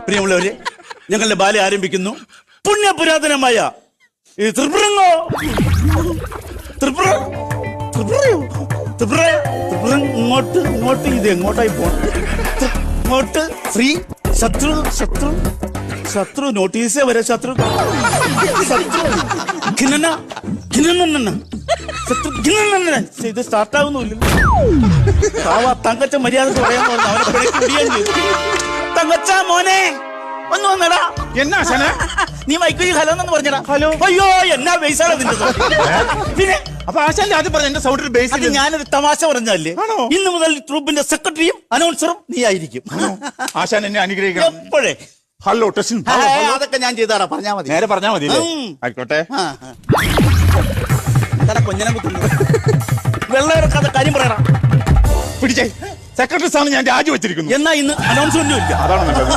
പ്രിയമുള്ളവരെ, ഞങ്ങളുടെ ബാല്യം ആരംഭിക്കുന്നു. പുണ്യപുരാതനമായ ഈ ഇങ്ങോട്ട് ഇത് എങ്ങോട്ടായി പോണം? ഇങ്ങോട്ട് ശത്രു നോട്ടീസ് വരെ ശത്രു ഇത് സ്റ്റാർട്ടാവുന്നില്ല. തങ്കച്ച മര്യാദ പറയാൻ പറഞ്ഞു. അവനെ പിടിക്കുകയും ചെയ്തു. തങ്കച്ച മോനെ ഒന്ന് വന്നടാ. എന്നാ നീ മൈക്ക് ഹലോന്നു പറഞ്ഞടാ. ഹലോ. അയ്യോ എന്നാ ബേസാണ് നിന്റെ. പിന്നെ അപ്പൊ ആശാന്റെ ആദ്യം പറഞ്ഞ എന്റെ സൗണ്ടിൽ ബേസ്. അത് ഞാനൊരു തമാശ പറഞ്ഞല്ലേ. ഇന്ന് മുതൽ ട്രൂപ്പിന്റെ സെക്രട്ടറിയും അനൗൺസറും നീ ആയിരിക്കും. ആശാൻ എന്നെ അനുഗ്രഹിക്കണം എപ്പോഴേ. Hello test in. അതൊക്കെ ഞാൻ ചെയ്താടാ. പറഞ്ഞാ മതി. നേരെ പറഞ്ഞാ മതി. ആയിക്കോട്ടെ. കൊഞ്ഞനെ കുത്തുന്നു. വെള്ളം ഇറക്കാത്ത കാര്യം പറയണ. പിടിച്ചേ. സെക്രട്ടറി സ്ഥാനം ഞാൻ രാജിവെച്ചിരിക്കുന്നു. എന്നാ ഇന്ന് അനൗൺസ്മെന്റും ഇല്ല. അതാണ് നല്ലത്.